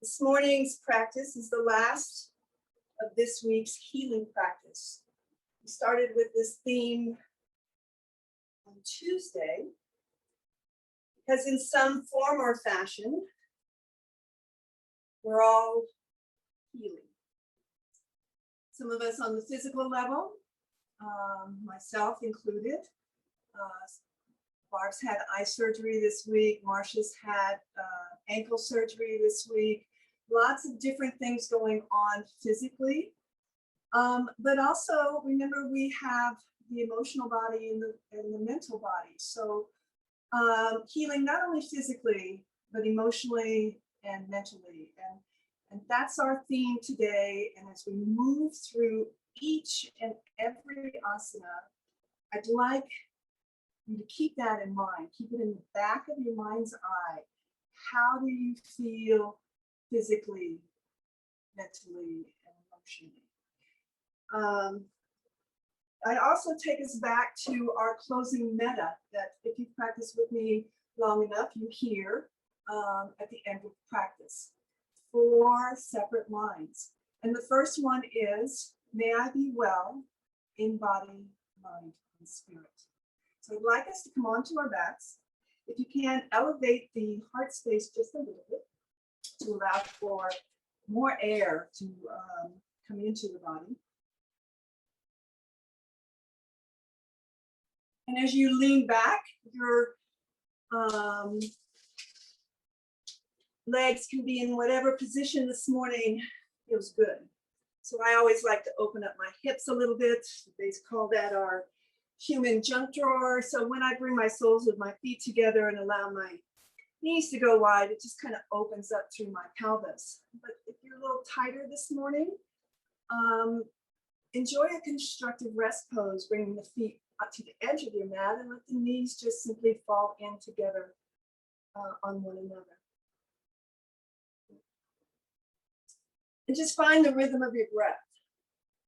This morning's practice is the last of this week's healing practice. We started with this theme on Tuesday because in some form or fashion, we're all healing. Some of us on the physical level, myself included. Barb's had eye surgery this week. Marcia's had ankle surgery this week. Lots of different things going on physically. But also, remember, we have the emotional body and the mental body. So healing not only physically, but emotionally and mentally. And that's our theme today. And as we move through each and every asana, I'd like you to keep that in mind. Keep it in the back of your mind's eye. How do you feel physically, mentally, and emotionally? I also take us back to our closing metta that if you practice with me long enough, you hear at the end of practice. 4 separate lines. And the first one is, may I be well in body, mind, and spirit. So I'd like us to come onto our backs. If you can, elevate the heart space just a little bit to allow for more air to come into the body. And as you lean back, your legs can be in whatever position this morning feels good. So I always like to open up my hips a little bit. They call that our human junk drawer. So when I bring my soles of my feet together and allow my knees to go wide, it just kind of opens up through my pelvis. But if you're a little tighter this morning, enjoy a constructive rest pose, bringing the feet up to the edge of your mat and let the knees just simply fall in together on one another. And just find the rhythm of your breath.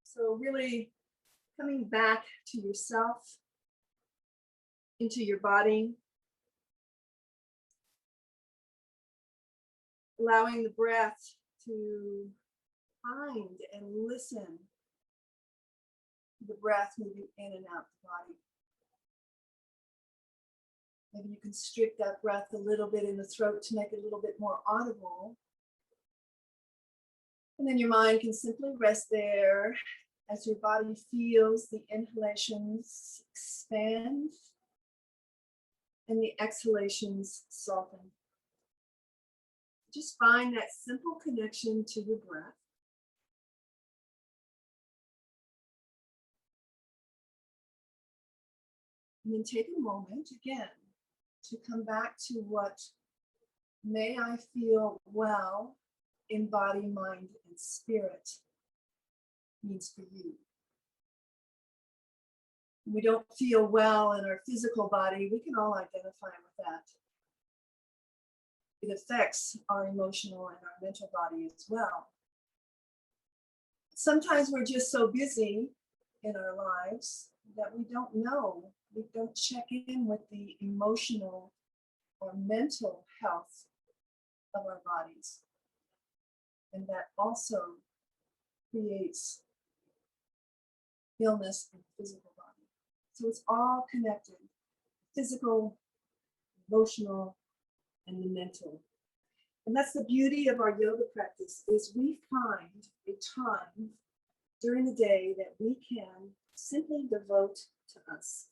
So really coming back to yourself, into your body, allowing the breath to find and listen to the breath moving in and out the body. Maybe you can strict that breath a little bit in the throat to make it a little bit more audible. And then your mind can simply rest there as your body feels the inhalations expand and the exhalations soften. Just find that simple connection to your breath. And then take a moment again to come back to what may I feel well in body, mind, and spirit means for you. When we don't feel well in our physical body, we can all identify with that. It affects our emotional and our mental body as well. Sometimes we're just so busy in our lives that we don't know, we don't check in with the emotional or mental health of our bodies. And that also creates illness in the physical body. So it's all connected, physical, emotional, and the mental. And that's the beauty of our yoga practice, is we find a time during the day that we can simply devote to us.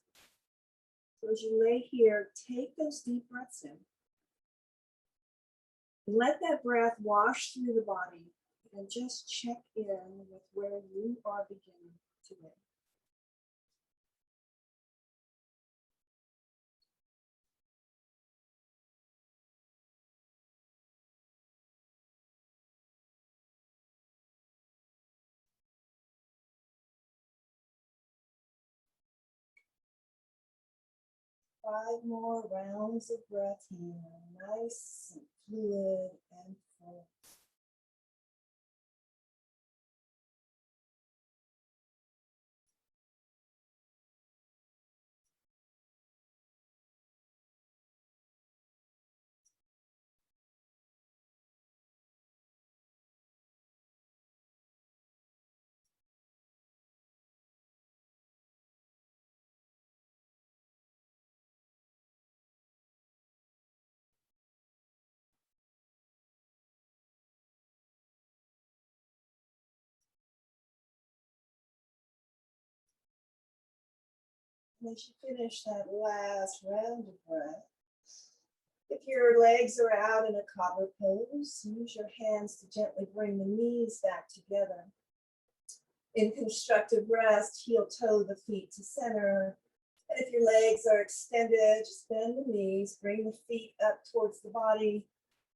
So as you lay here, take those deep breaths in. Let that breath wash through the body and just check in with where you are beginning today. Five more rounds of breath here, nice and fluid and full. And as you finish that last round of breath, if your legs are out in a cobbler pose, use your hands to gently bring the knees back together. In constructive rest, heel toe the feet to center. And if your legs are extended, just bend the knees, bring the feet up towards the body,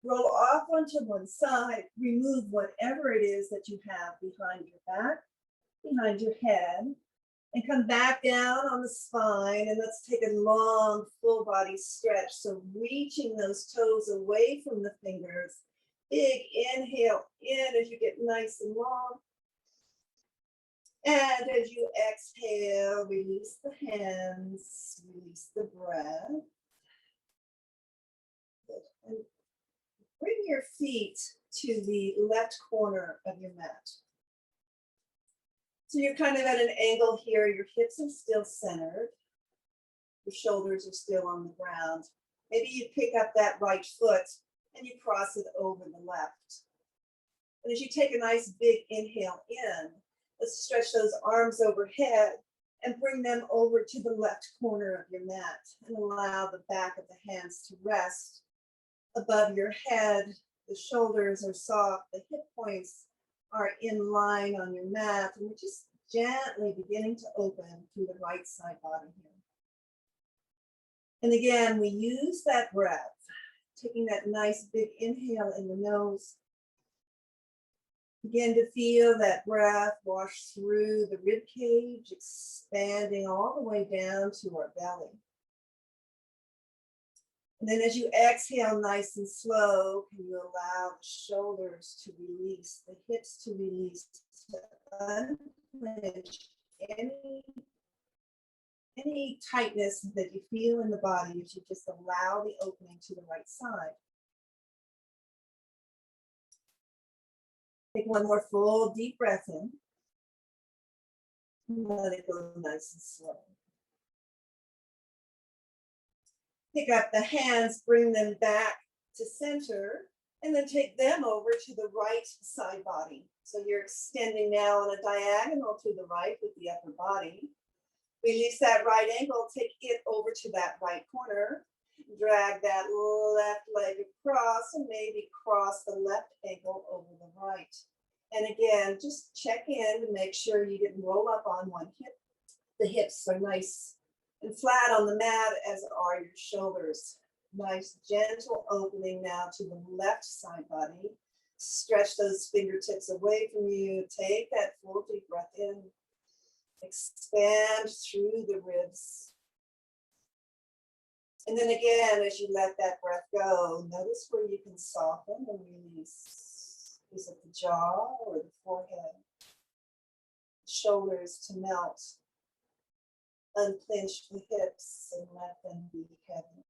roll off onto one side, remove whatever it is that you have behind your back, behind your head, and come back down on the spine. And let's take a long full body stretch. So reaching those toes away from the fingers. Big inhale in as you get nice and long. And as you exhale, release the hands, release the breath. And bring your feet to the left corner of your mat. So you're kind of at an angle here. Your hips are still centered. Your shoulders are still on the ground. Maybe you pick up that right foot and you cross it over the left. And as you take a nice big inhale in, let's stretch those arms overhead and bring them over to the left corner of your mat and allow the back of the hands to rest above your head. The shoulders are soft, the hip points are in line on your mat, and we're just gently beginning to open through the right side body here. And again, we use that breath, taking that nice big inhale in the nose. Begin to feel that breath wash through the rib cage, expanding all the way down to our belly. And then as you exhale nice and slow, can you allow the shoulders to release, the hips to release, to unleash any tightness that you feel in the body as you just allow the opening to the right side. Take one more full deep breath in. Let it go nice and slow. Pick up the hands, bring them back to center, and then take them over to the right side body. So you're extending now on a diagonal to the right with the upper body. Release that right ankle, take it over to that right corner. Drag that left leg across and maybe cross the left ankle over the right. And again, just check in to make sure you didn't roll up on one hip. The hips are nice and flat on the mat, as are your shoulders. Nice gentle opening now to the left side body. Stretch those fingertips away from you. Take that full deep breath in. Expand through the ribs. And then again, as you let that breath go, notice where you can soften and release. Is it the jaw or the forehead? Shoulders to melt. Unclench the hips and let them be heavy.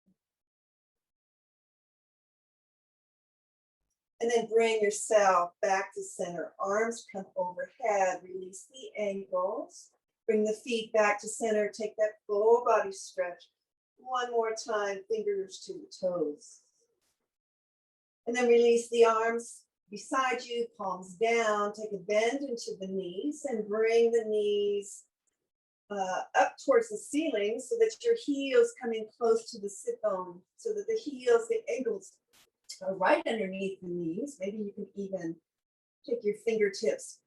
And then bring yourself back to center. Arms come overhead. Release the ankles. Bring the feet back to center. Take that full body stretch. One more time, fingers to the toes. And then release the arms beside you, palms down. Take a bend into the knees and bring the knees up towards the ceiling so that your heels coming close to the sit bone, so that the heels, the ankles are right underneath the knees. Maybe you can even take your fingertips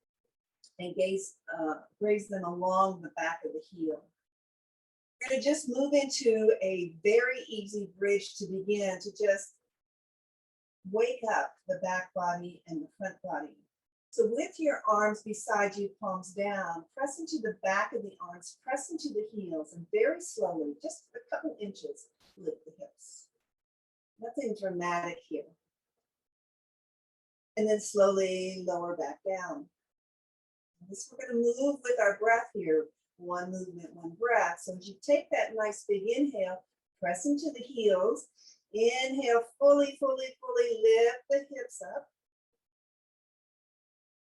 and graze them along the back of the heel. We're going to just move into a very easy bridge to begin, to just wake up the back body and the front body. So with your arms beside you, palms down, press into the back of the arms, press into the heels, and very slowly, just a couple inches, lift the hips. Nothing dramatic here. And then slowly lower back down. This we're going to move with our breath here. One movement, one breath. So as you take that nice big inhale, press into the heels. Inhale, fully lift the hips up.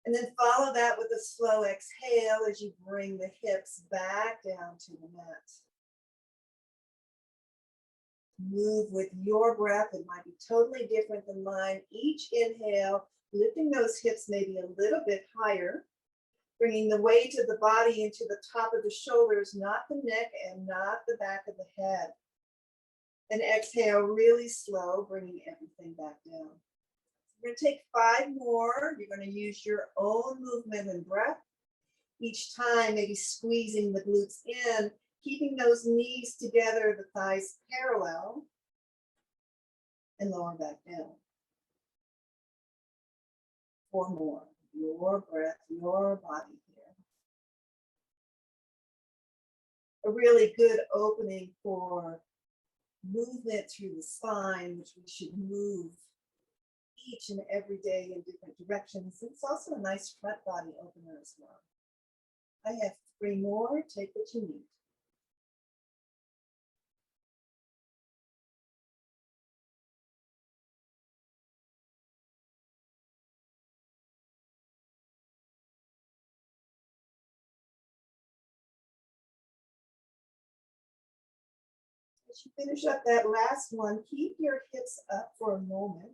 And then follow that with a slow exhale as you bring the hips back down to the mat. Move with your breath. It might be totally different than mine. Each inhale, lifting those hips maybe a little bit higher. Bringing the weight of the body into the top of the shoulders, not the neck and not the back of the head. And exhale really slow, bringing everything back down. We're going to take 5 more. You're going to use your own movement and breath. Each time, maybe squeezing the glutes in, keeping those knees together, the thighs parallel, and lower back down. 4 more. Your breath, your body here. A really good opening for movement through the spine, which we should move each and every day in different directions. It's also a nice front body opener as well. I have 3 more. Take what you need. As you finish up that last one, keep your hips up for a moment.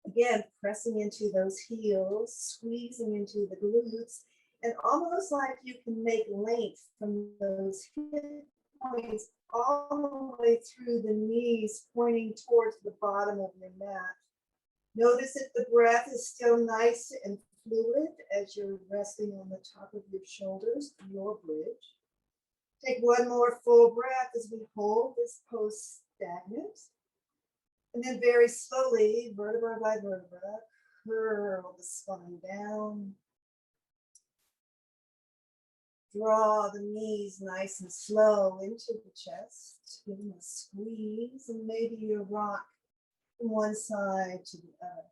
Again, pressing into those heels, squeezing into the glutes, and almost like you can make length from those hip points all the way through the knees, pointing towards the bottom of your mat. Notice if the breath is still nice and fluid as you're resting on the top of your shoulders, your bridge. Take 1 more full breath as we hold this pose stagnant. And then very slowly, vertebra by vertebra, curl the spine down. Draw the knees nice and slow into the chest. Give them a squeeze, and maybe you rock from one side to the other.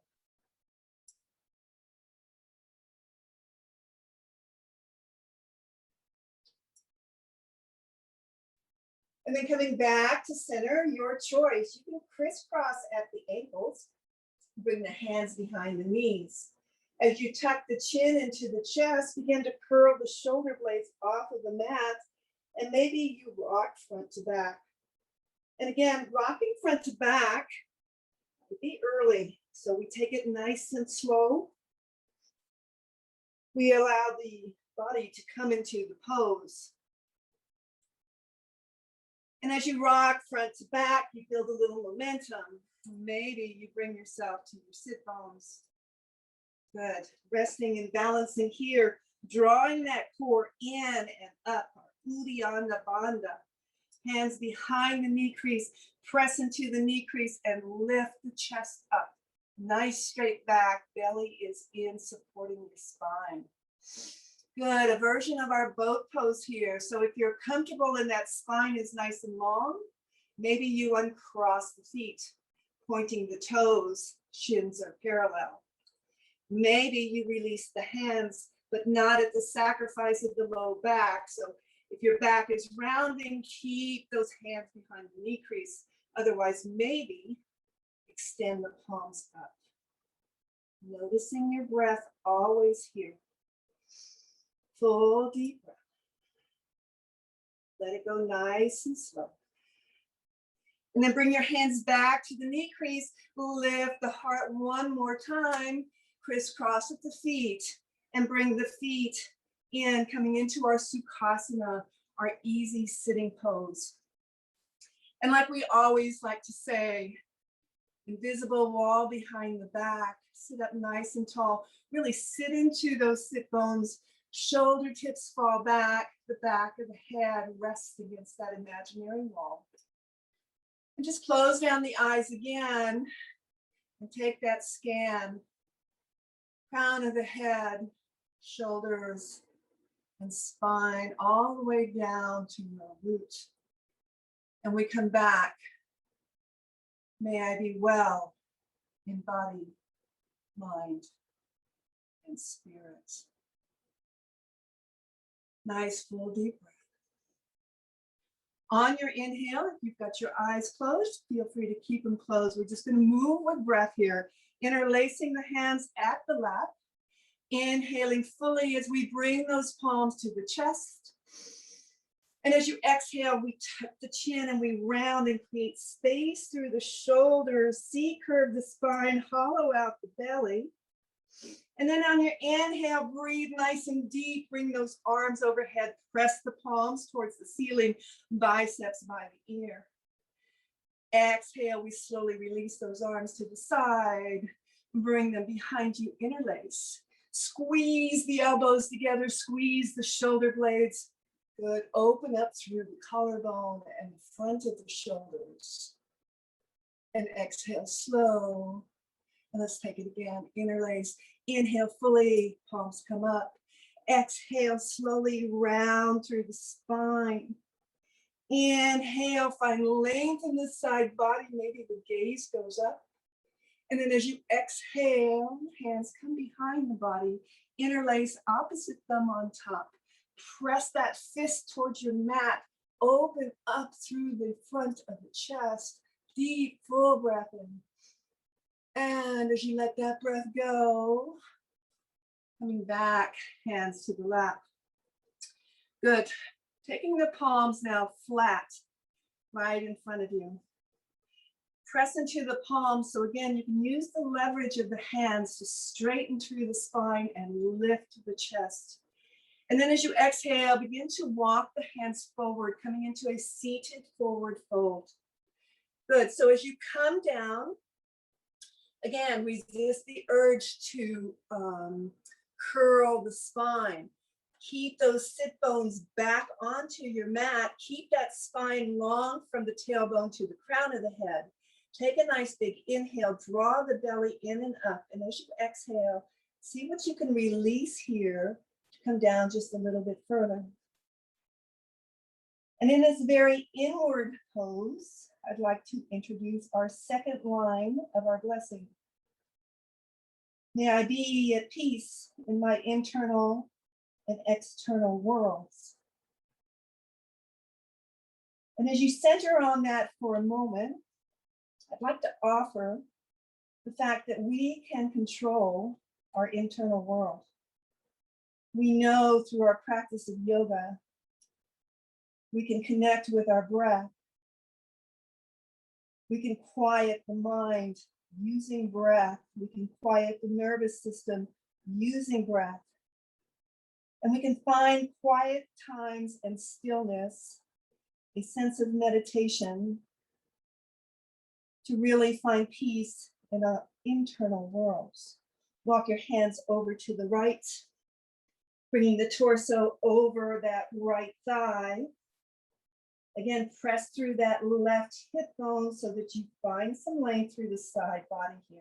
And then coming back to center, your choice. You can crisscross at the ankles. Bring the hands behind the knees. As you tuck the chin into the chest, begin to curl the shoulder blades off of the mat, and maybe you rock front to back. And again, rocking front to back would be early, so we take it nice and slow. We allow the body to come into the pose. And as you rock front to back, you build a little momentum. Maybe you bring yourself to your sit bones. Good. Resting and balancing here, drawing that core in and up, Uddiyana Bandha. Hands behind the knee crease, press into the knee crease and lift the chest up. Nice straight back, belly is in, supporting the spine. Good, a version of our boat pose here. So if you're comfortable and that spine is nice and long, maybe you uncross the feet, pointing the toes, shins are parallel. Maybe you release the hands, but not at the sacrifice of the low back. So if your back is rounding, keep those hands behind the knee crease. Otherwise, maybe extend the palms up. Noticing your breath always here. Full deep breath. Let it go nice and slow. And then bring your hands back to the knee crease. Lift the heart 1 more time. Crisscross at the feet. And bring the feet in, coming into our Sukhasana, our easy sitting pose. And like we always like to say, invisible wall behind the back. Sit up nice and tall. Really sit into those sit bones. Shoulder tips fall back, the back of the head rests against that imaginary wall. And just close down the eyes again and take that scan. Crown of the head, shoulders, and spine all the way down to your root. And we come back. May I be well in body, mind, and spirit. Nice full deep breath. On your inhale, if you've got your eyes closed, feel free to keep them closed. We're just going to move with breath here, interlacing the hands at the lap, inhaling fully as we bring those palms to the chest. And as you exhale, we tuck the chin and we round and create space through the shoulders, C-curve the spine, hollow out the belly. And then on your inhale, breathe nice and deep. Bring those arms overhead. Press the palms towards the ceiling, biceps by the ear. Exhale, we slowly release those arms to the side. Bring them behind you, interlace. Squeeze the elbows together, squeeze the shoulder blades. Good, open up through the collarbone and the front of the shoulders. And exhale, slow. And let's take it again, interlace. Inhale fully, palms come up. Exhale, slowly round through the spine. Inhale, find length in the side body, maybe the gaze goes up. And then as you exhale, hands come behind the body, interlace opposite thumb on top. Press that fist towards your mat, open up through the front of the chest, deep, full breath in. And as you let that breath go, coming back, hands to the lap. Good. Taking the palms now flat, right in front of you. Press into the palms. So again, you can use the leverage of the hands to straighten through the spine and lift the chest. And then as you exhale, begin to walk the hands forward, coming into a seated forward fold. Good. So as you come down, again, resist the urge to curl the spine. Keep those sit bones back onto your mat. Keep that spine long from the tailbone to the crown of the head. Take a nice big inhale, draw the belly in and up. And as you exhale, see what you can release here to come down just a little bit further. And in this very inward pose, I'd like to introduce our second line of our blessing. May I be at peace in my internal and external worlds. And as you center on that for a moment, I'd like to offer the fact that we can control our internal world. We know through our practice of yoga, we can connect with our breath. We can quiet the mind using breath. We can quiet the nervous system using breath. And we can find quiet times and stillness, a sense of meditation, to really find peace in our internal worlds. Walk your hands over to the right, bringing the torso over that right thigh. Again, press through that left hip bone so that you find some length through the side body here.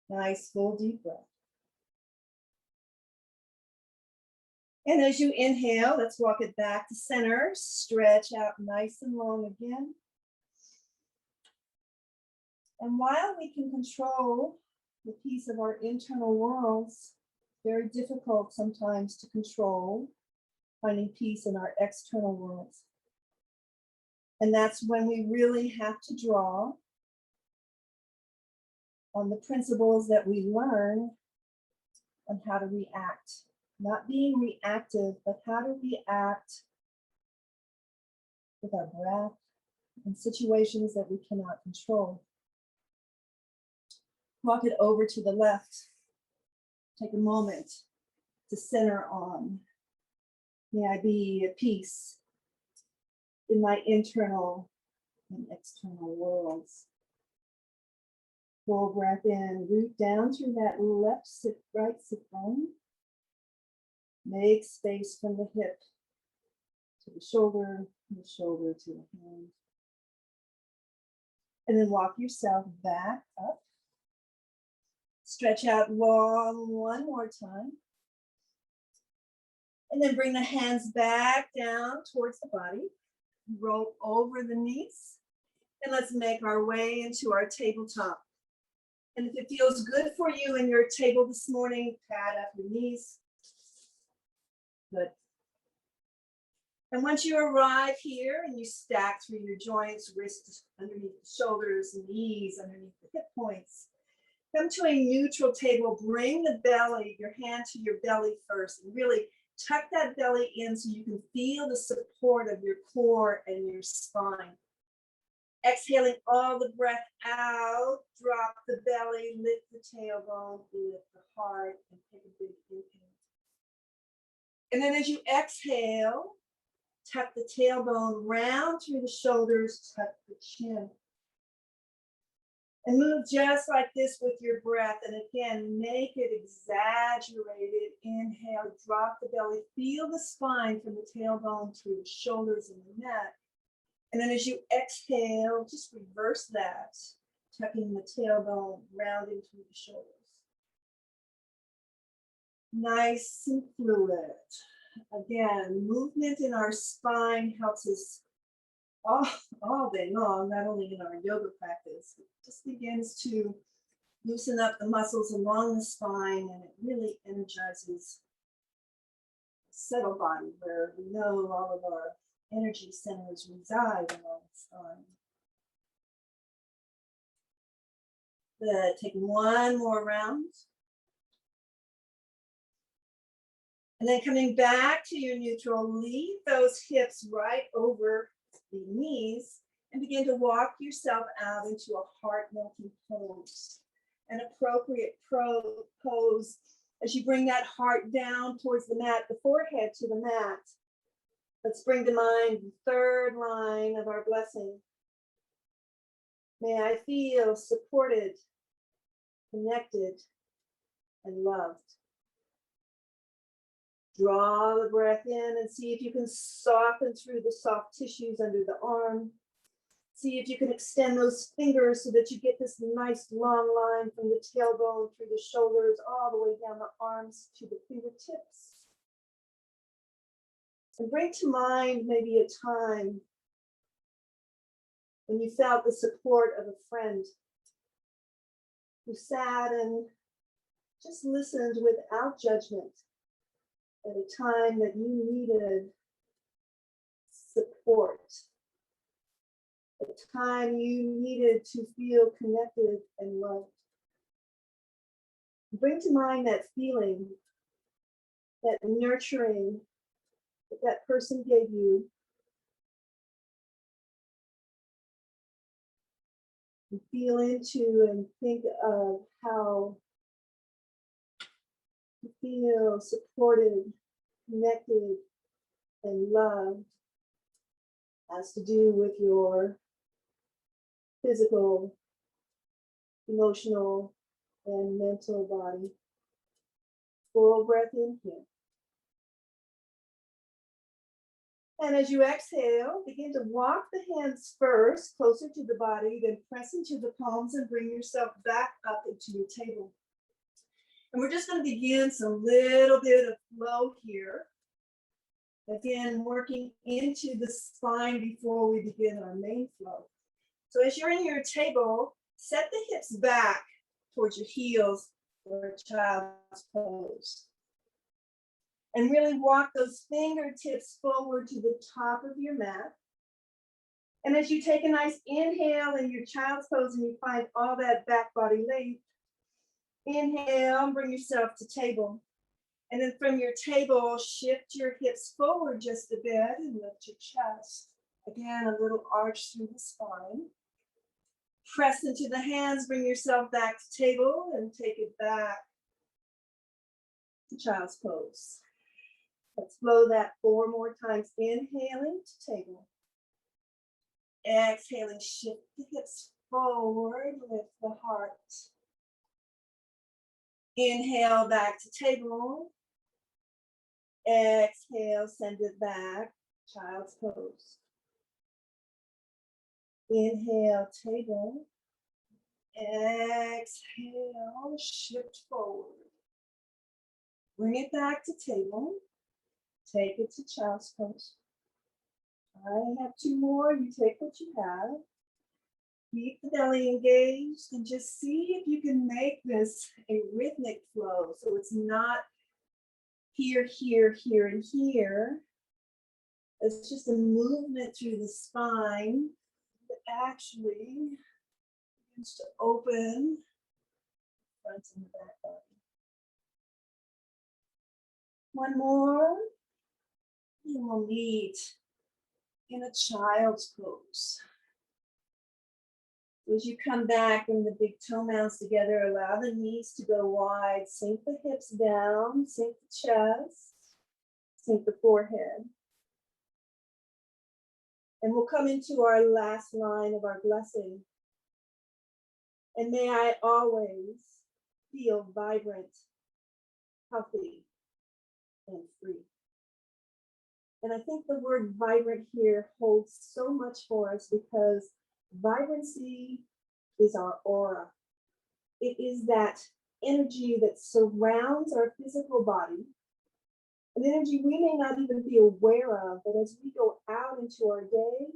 Nice, full deep breath. And as you inhale, let's walk it back to center. Stretch out nice and long again. And while we can control the peace of our internal worlds, very difficult sometimes to control finding peace in our external worlds. And that's when we really have to draw on the principles that we learn on how to react. Not being reactive, but how to react with our breath in situations that we cannot control. Walk it over to the left. Take a moment to center on. May I be at peace in my internal and external worlds. Full breath in, root down through that left right sit bone. Make space from the hip to the shoulder to the hand. And then walk yourself back up. Stretch out long one more time. And then bring the hands back down towards the body. Roll over the knees. And let's make our way into our tabletop. And if it feels good for you in your table this morning, pad up your knees. Good. And once you arrive here and you stack through your joints, wrists underneath the shoulders, knees underneath the hip points, come to a neutral table, bring the belly, your hand to your belly first, and really tuck that belly in so you can feel the support of your core and your spine. Exhaling all the breath out, drop the belly, lift the tailbone, lift the heart, and take a big inhale. And then as you exhale, tuck the tailbone round through the shoulders, tuck the chin. And move just like this with your breath. And again, make it exaggerated. Inhale, drop the belly, feel the spine from the tailbone through the shoulders and the neck. And then as you exhale, just reverse that, tucking the tailbone, rounding through the shoulders. Nice and fluid. Again, movement in our spine helps us all day long, not only in our yoga practice, it just begins to loosen up the muscles along the spine, and it really energizes the subtle body where we know all of our energy centers reside along the spine. Good. Take one more round. And then coming back to your neutral, leave those hips right over the knees and begin to walk yourself out into a heart-melting pose. An appropriate pose as you bring that heart down towards the mat, the forehead to the mat. Let's bring to mind the third line of our blessing. May I feel supported, connected, and loved. Draw the breath in and see if you can soften through the soft tissues under the arm. See if you can extend those fingers so that you get this nice long line from the tailbone through the shoulders, all the way down the arms to the fingertips. And bring to mind maybe a time when you felt the support of a friend who sat and just listened without judgment at a time that you needed support, a time you needed to feel connected and loved. Bring to mind that feeling, that nurturing that that person gave you. And feel into and think of how you feel supported, connected, and loved has to do with your physical, emotional, and mental body. Full breath in here. And as you exhale, begin to walk the hands first closer to the body, then press into the palms and bring yourself back up into your table. And we're just going to begin some little bit of flow here. Again, working into the spine before we begin our main flow. So as you're in your table, set the hips back towards your heels for a child's pose. And really walk those fingertips forward to the top of your mat. And as you take a nice inhale in your child's pose and you find all that back body length, inhale, bring yourself to table. And then from your table, shift your hips forward just a bit and lift your chest. Again, a little arch through the spine. Press into the hands, bring yourself back to table and take it back to child's pose. Let's flow that 4 more times. Inhaling to table. Exhaling, shift the hips forward, lift the heart. Inhale back to table. Exhale, send it back, child's pose. Inhale, table. Exhale, shift forward. Bring it back to table. Take it to child's pose. I have 2 more. You take what you have. Keep the belly engaged and just see if you can make this a rhythmic flow. So it's not here, here, here, and here. It's just a movement through the spine that actually begins to open the front and the back body. 1 more. And we'll meet in a child's pose. As you come back, bring the big toe mounds together, allow the knees to go wide, sink the hips down, sink the chest, sink the forehead. And we'll come into our last line of our blessing. And may I always feel vibrant, healthy, and free. And I think the word vibrant here holds so much for us because vibrancy is our aura. It is that energy that surrounds our physical body, an energy we may not even be aware of, but as we go out into our day,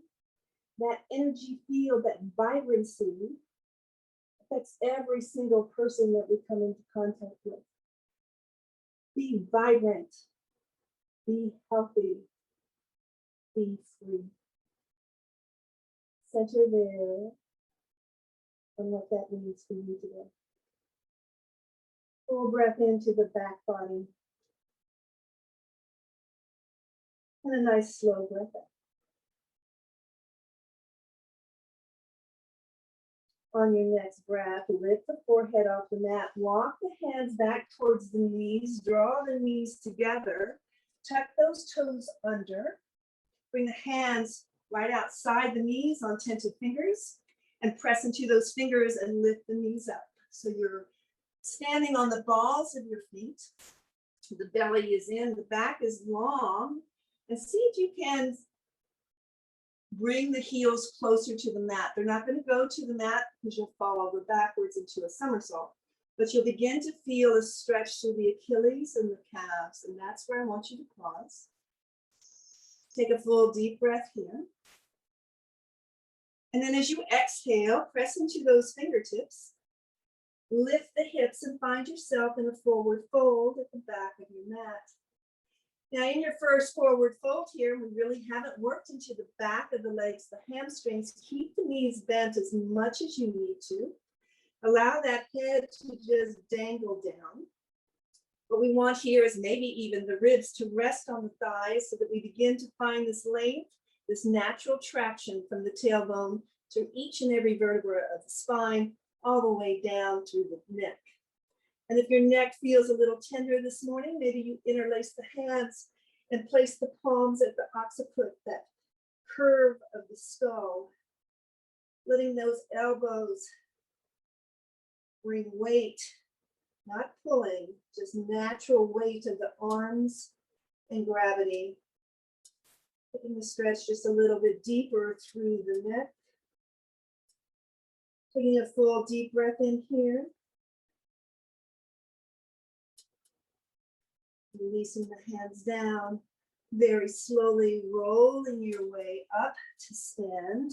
that energy field, that vibrancy affects every single person that we come into contact with. Be vibrant, be healthy, be free. Center there on what that means for you today. Full breath into the back body. And a nice slow breath out. On your next breath, lift the forehead off the mat. Walk the hands back towards the knees. Draw the knees together. Tuck those toes under. Bring the hands right outside the knees on tented fingers and press into those fingers and lift the knees up. So you're standing on the balls of your feet. The belly is in, the back is long. And see if you can bring the heels closer to the mat. They're not going to go to the mat because you'll fall over backwards into a somersault. But you'll begin to feel a stretch through the Achilles and the calves. And that's where I want you to pause. Take a full deep breath here. And then as you exhale, press into those fingertips. Lift the hips and find yourself in a forward fold at the back of your mat. Now in your first forward fold here, we really haven't worked into the back of the legs, the hamstrings. Keep the knees bent as much as you need to. Allow that head to just dangle down. What we want here is maybe even the ribs to rest on the thighs so that we begin to find this length, this natural traction from the tailbone to each and every vertebra of the spine, all the way down through the neck. And if your neck feels a little tender this morning, maybe you interlace the hands and place the palms at the occiput, that curve of the skull, letting those elbows bring weight, not pulling, just natural weight of the arms and gravity. Taking the stretch just a little bit deeper through the neck. Taking a full deep breath in here. Releasing the hands down, very slowly rolling your way up to stand.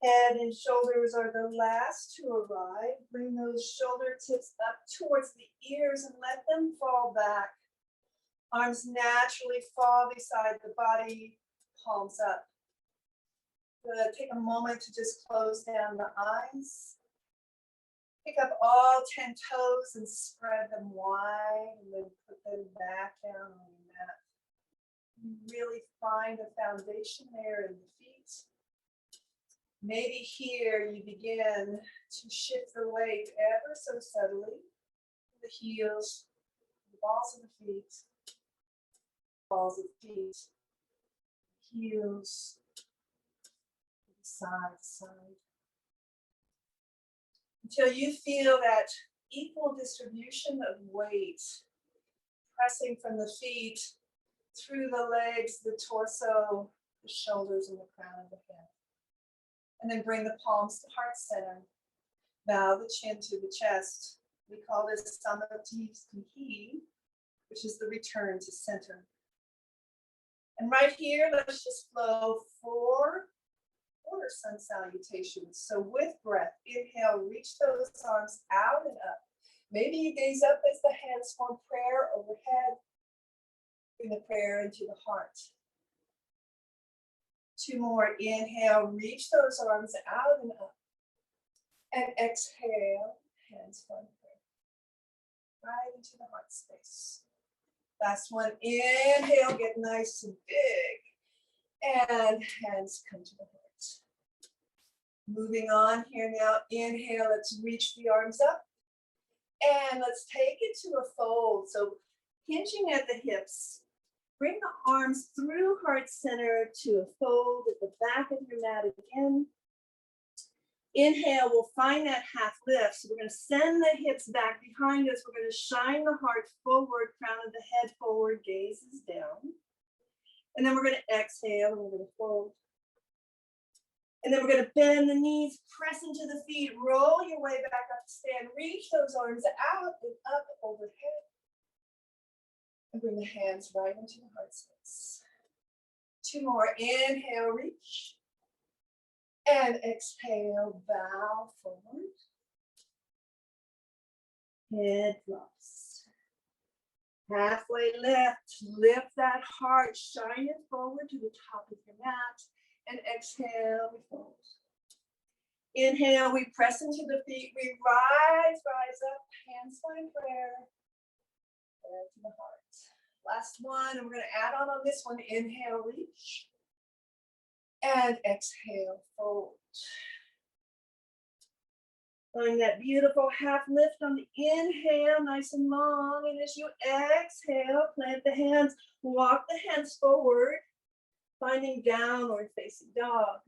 Head and shoulders are the last to arrive. Bring those shoulder tips up towards the ears and let them fall back. Arms naturally fall beside the body, palms up. Good. Take a moment to just close down the eyes. Pick up all 10 toes and spread them wide and then put them back down on the mat. You really find a foundation there in the feet. Maybe here you begin to shift the weight ever so subtly. The heels, the balls of the feet, balls of the feet, heels, side to side. Until you feel that equal distribution of weight pressing from the feet through the legs, the torso, the shoulders, and the crown of the head. And then bring the palms to heart center. Bow the chin to the chest. We call this Samati Stihi, which is the return to center. And right here, let's just flow 4 quarter sun salutations. So with breath, inhale, reach those arms out and up. Maybe you gaze up as the hands form prayer overhead. Bring the prayer into the heart. 2 more. Inhale, reach those arms out and up. And exhale, hands form prayer. Right into the heart space. Last one. Inhale, get nice and big. And hands come to the heart. Moving on here now, inhale, let's reach the arms up. And let's take it to a fold. So hinging at the hips, bring the arms through heart center to a fold at the back of your mat again. Inhale, we'll find that half lift. So we're going to send the hips back behind us. We're going to shine the heart forward, crown of the head forward, gaze is down. And then we're going to exhale and we're going to fold. And then we're going to bend the knees, press into the feet, roll your way back up to stand. Reach those arms out and up overhead. And bring the hands right into the heart space. Two more. Inhale, reach. And exhale, bow forward. Head drops. Halfway lift that heart, shine it forward to the top of your mat. And exhale, we fold. Inhale, we press into the feet, we rise up, hands find prayer. Prayer to the heart. Last one, and we're going to add on this one. Inhale, reach. And exhale, fold. Find that beautiful half lift on the inhale, nice and long. And as you exhale, plant the hands, walk the hands forward, finding downward facing dog.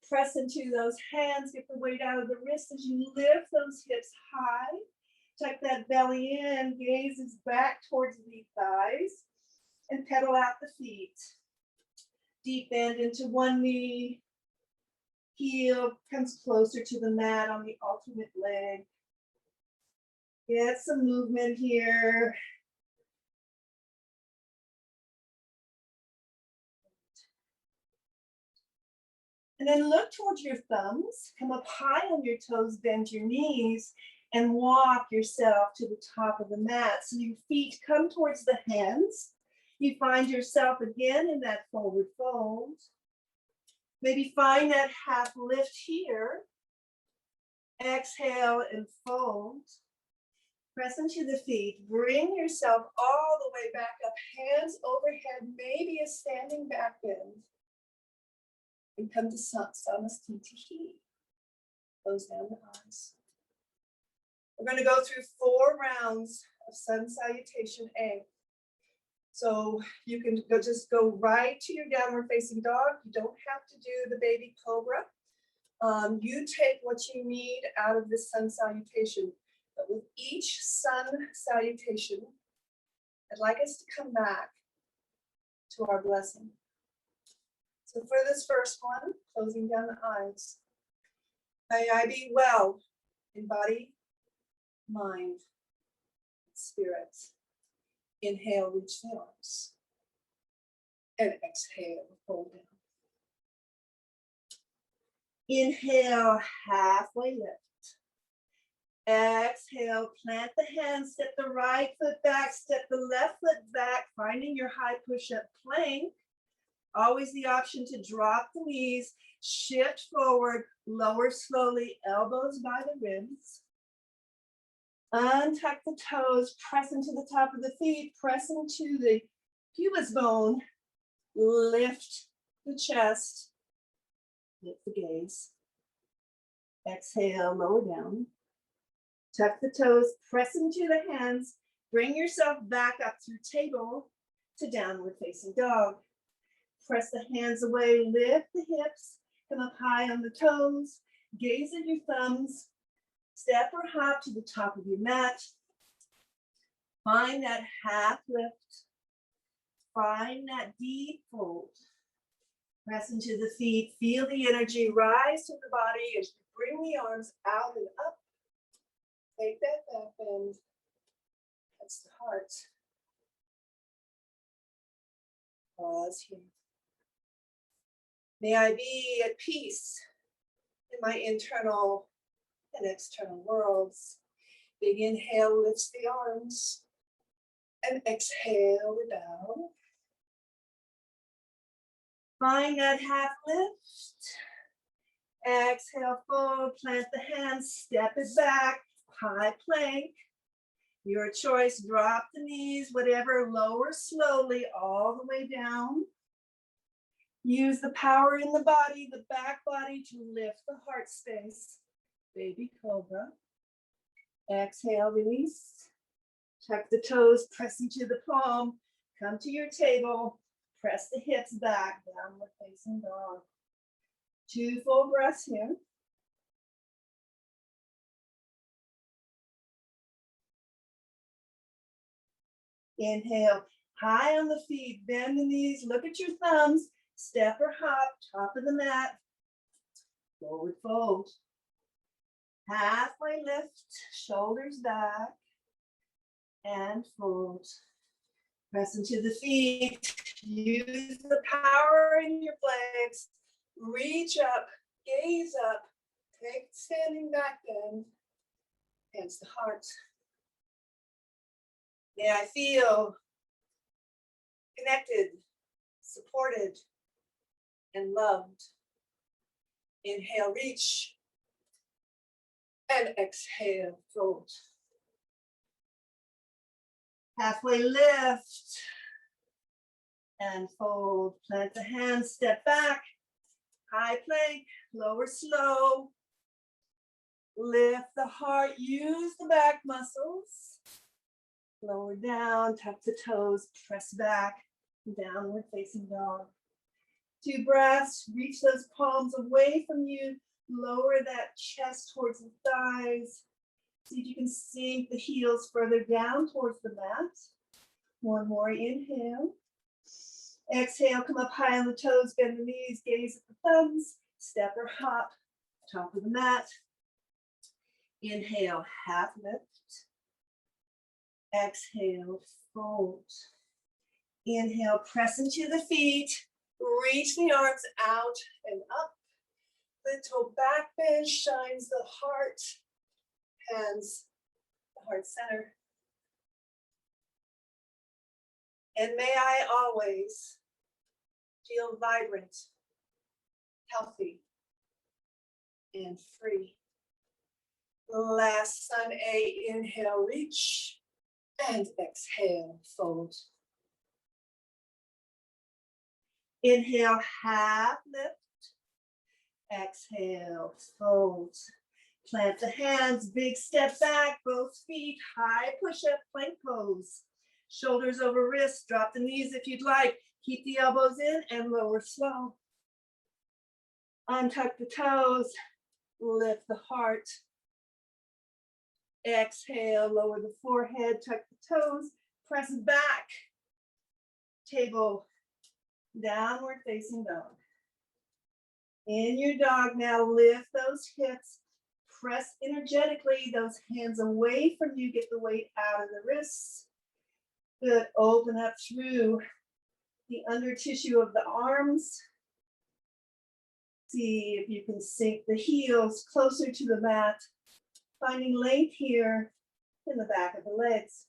Press into those hands, get the weight out of the wrist as you lift those hips high. Tuck that belly in, gazes back towards the thighs, and pedal out the feet. Deep bend into one knee. Heel comes closer to the mat on the alternate leg. Get some movement here. And then look towards your thumbs, come up high on your toes, bend your knees, and walk yourself to the top of the mat. So your feet come towards the hands. You find yourself again in that forward fold. Maybe find that half lift here. Exhale and fold. Press into the feet. Bring yourself all the way back up, hands overhead, maybe a standing back bend. And come to Samasthiti. Close down the eyes. We're going to go through 4 rounds of sun salutation A. So you can just go right to your downward facing dog. You don't have to do the baby cobra. You take what you need out of this sun salutation. But with each sun salutation, I'd like us to come back to our blessing. So for this first one, closing down the eyes. May I be well in body, mind, spirit. Inhale, reach the arms. And exhale, fold down. Inhale, halfway lift. Exhale, plant the hands, step the right foot back, step the left foot back, finding your high push-up plank. Always the option to drop the knees, shift forward, lower slowly, elbows by the ribs. Untuck the toes, press into the top of the feet, press into the pubis bone, lift the chest, lift the gaze. Exhale, lower down. Tuck the toes, press into the hands, bring yourself back up through table to downward facing dog. Press the hands away, lift the hips, come up high on the toes, gaze at your thumbs, step or hop to the top of your mat. Find that half lift. Find that deep fold. Press into the feet, feel the energy rise to the body as you bring the arms out and up. Take that back bend. That's the heart. Pause here. May I be at peace in my internal and external worlds. Big inhale lifts the arms. And exhale, we bow. Find that half lift. Exhale, fold, plant the hands, step it back, high plank. Your choice, drop the knees, whatever, lower slowly all the way down. Use the power in the body, the back body, to lift the heart space. Baby cobra. Exhale, release. Tuck the toes, press into the palm. Come to your table. Press the hips back, downward facing dog. 2 full breaths here. Inhale, high on the feet, bend the knees, look at your thumbs, step or hop, top of the mat, forward fold. Halfway lift, shoulders back, and fold. Press into the feet, use the power in your legs, reach up, gaze up, take standing back bend, hands to heart. May I feel connected, supported, and loved. Inhale, reach, and exhale, fold. Halfway lift, and fold. Plant the hands, step back, high plank, lower slow. Lift the heart, use the back muscles. Lower down, tuck the toes, press back, downward facing dog. 2 breaths, reach those palms away from you, lower that chest towards the thighs. See if you can sink the heels further down towards the mat. 1 more, inhale. Exhale, come up high on the toes, bend the knees, gaze at the thumbs, step or hop, top of the mat. Inhale, half lift. Exhale, fold. Inhale, press into the feet, reach the arms out and up. Little back bend shines the heart, hands, the heart center. And may I always feel vibrant, healthy, and free. Last sun A, inhale, reach, and exhale, fold. Inhale, half lift. Exhale, fold. Plant the hands, big step back, both feet, high push-up, plank pose. Shoulders over wrists, drop the knees if you'd like. Keep the elbows in and lower slow. Untuck the toes, lift the heart. Exhale, lower the forehead, tuck the toes, press back. Table, downward facing dog. In your dog now, lift those hips, press energetically, those hands away from you, get the weight out of the wrists. Good, open up through the under tissue of the arms. See if you can sink the heels closer to the mat, finding length here in the back of the legs.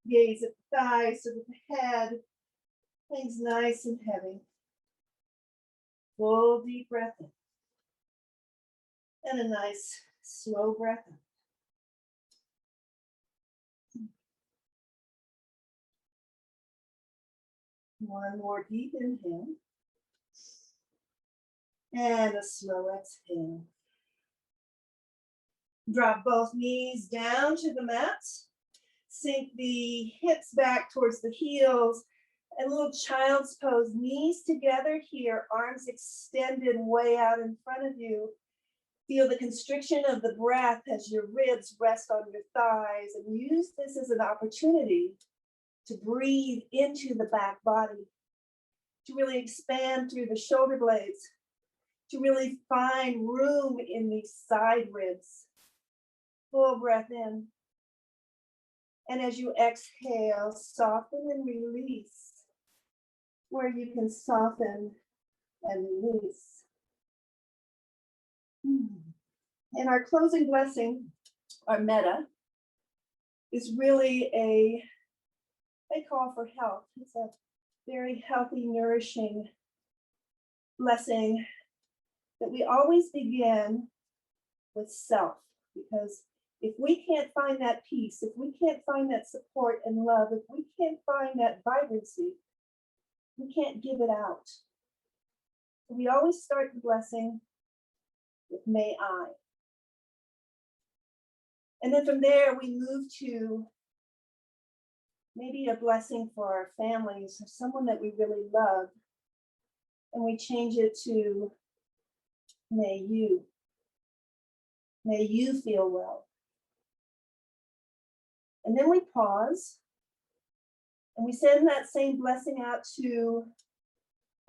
Gaze at the thighs so that the head hangs nice and heavy. Full deep breath in. And a nice slow breath in. One more deep inhale. And a slow exhale. Drop both knees down to the mat. Sink the hips back towards the heels. And little child's pose, knees together here, arms extended way out in front of you. Feel the constriction of the breath as your ribs rest on your thighs, and use this as an opportunity to breathe into the back body, to really expand through the shoulder blades, to really find room in these side ribs. Full breath in. And as you exhale, soften and release where you can soften and release. And our closing blessing, our metta, is really a call for health. It's a very healthy, nourishing blessing that we always begin with self, because if we can't find that peace, if we can't find that support and love, if we can't find that vibrancy, we can't give it out. We always start the blessing with may I. And then from there, we move to maybe a blessing for our families or someone that we really love. And we change it to may you. May you feel well. And then we pause and we send that same blessing out to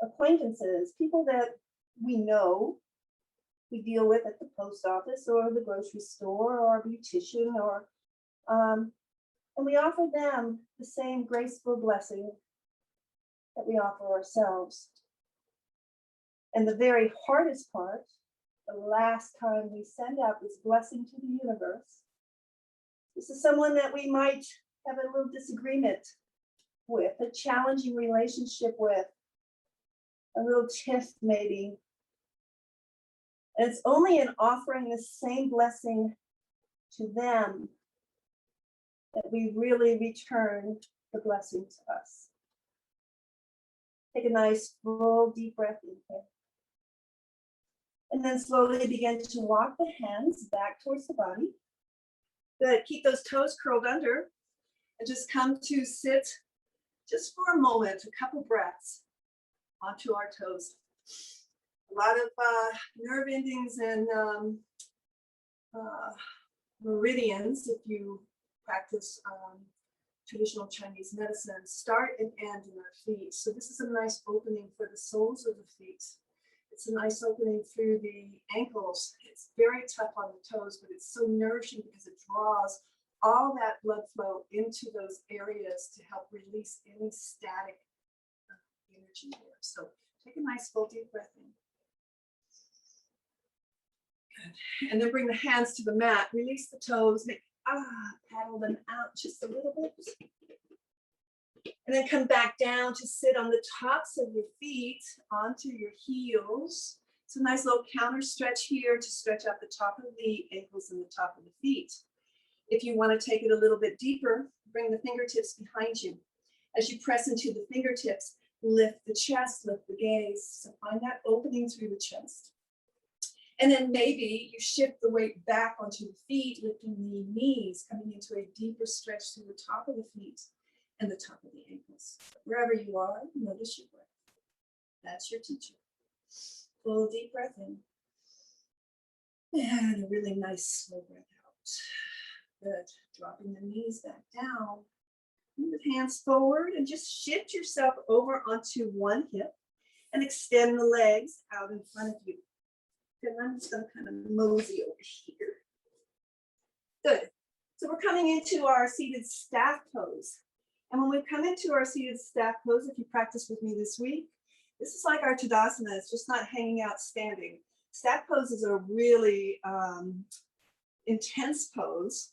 acquaintances, people that we know, we deal with at the post office or the grocery store or a beautician, or and we offer them the same graceful blessing that we offer ourselves. And the very hardest part, the last time we send out this blessing to the universe, this is someone that we might have a little disagreement with, a challenging relationship with, a little tiff maybe. And it's only in offering the same blessing to them that we really return the blessing to us. Take a nice full deep breath in here. And then slowly begin to walk the hands back towards the body. Good, keep those toes curled under and just come to sit just for a moment, a couple breaths onto our toes. A lot of nerve endings and meridians, if you practice traditional Chinese medicine, start and end in our feet. So this is a nice opening for the soles of the feet. It's a nice opening through the ankles. It's very tough on the toes, but it's so nourishing because it draws all that blood flow into those areas to help release any static energy there. So take a nice full deep breath in. Good. And then bring the hands to the mat. Release the toes. Paddle them out just a little bit. And then come back down to sit on the tops of your feet onto your heels. It's a nice little counter stretch here to stretch out the top of the ankles and the top of the feet. If you want to take it a little bit deeper, bring the fingertips behind you. As you press into the fingertips, lift the chest, lift the gaze. So find that opening through the chest. And then maybe you shift the weight back onto the feet, lifting the knees, coming into a deeper stretch through the top of the feet and the top of the ankles. Wherever you are, notice your breath. That's your teacher. Full deep breath in. And a really nice slow breath out. Good. Dropping the knees back down. Move hands forward and just shift yourself over onto one hip and extend the legs out in front of you. And I'm just going to kind of mosey over here. Good. So we're coming into our seated staff pose. And when we come into our seated staff pose, if you practice with me this week, this is like our Tadasana. It's just not hanging out standing. Staff poses are really intense pose.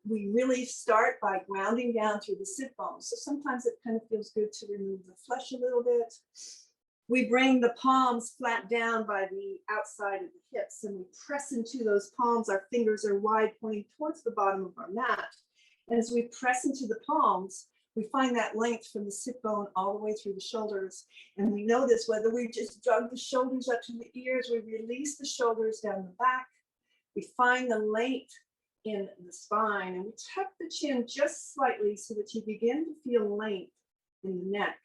We really start by grounding down through the sit bones. So sometimes it kind of feels good to remove the flesh a little bit. We bring the palms flat down by the outside of the hips and we press into those palms. Our fingers are wide, pointing towards the bottom of our mat. And as we press into the palms, we find that length from the sit bone all the way through the shoulders. And we know this, whether we just drug the shoulders up to the ears, we release the shoulders down the back. We find the length in the spine and we tuck the chin just slightly so that you begin to feel length in the neck.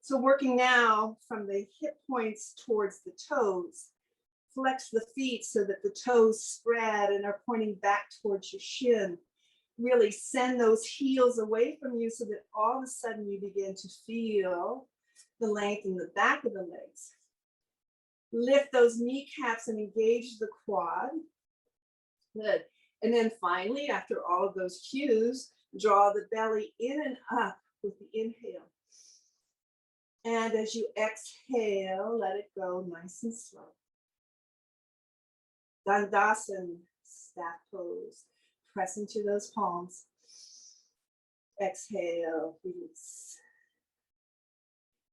So working now from the hip points towards the toes, flex the feet so that the toes spread and are pointing back towards your shin. Really send those heels away from you so that all of a sudden you begin to feel the length in the back of the legs. Lift those kneecaps and engage the quad. Good. And then finally, after all of those cues, draw the belly in and up with the inhale. And as you exhale, let it go nice and slow. Dandasana, staff pose. Press into those palms. Exhale, release.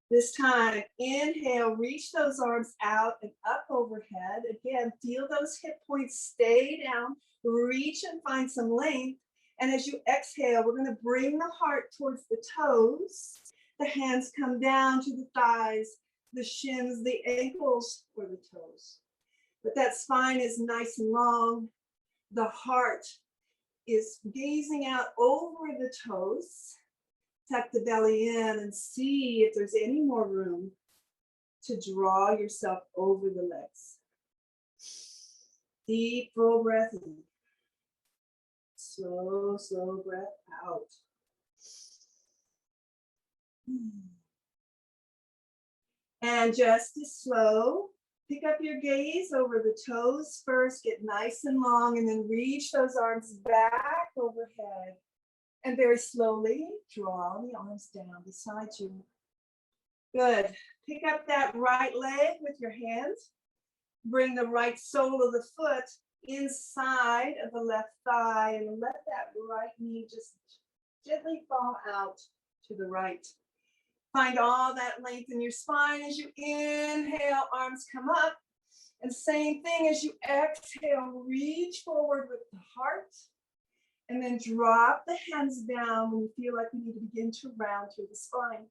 This time, inhale, reach those arms out and up overhead. Again, feel those hip points stay down. Reach and find some length. And as you exhale, we're going to bring the heart towards the toes. The hands come down to the thighs. the shins, the ankles, or the toes. But that spine is nice and long. The heart is gazing out over the toes. Tuck the belly in and see if there's any more room to draw yourself over the legs. Deep, full breath in. Slow, slow breath out. And just as slow, pick up your gaze over the toes first, get nice and long, and then reach those arms back overhead. And very slowly draw the arms down beside you. Good. Pick up that right leg with your hands. Bring the right sole of the foot inside of the left thigh and let that right knee just gently fall out to the right. Find all that length in your spine as you inhale, arms come up. And same thing as you exhale, reach forward with the heart. And then drop the hands down when you feel like you need to begin to round through the spine.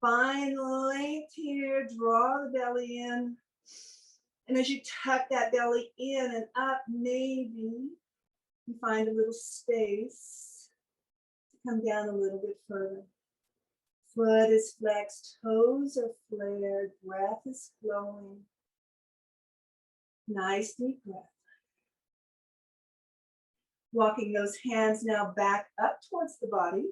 Find length here, draw the belly in. And as you tuck that belly in and up, maybe you find a little space to come down a little bit further. Foot is flexed, toes are flared, breath is flowing. Nice deep breath. Walking those hands now back up towards the body.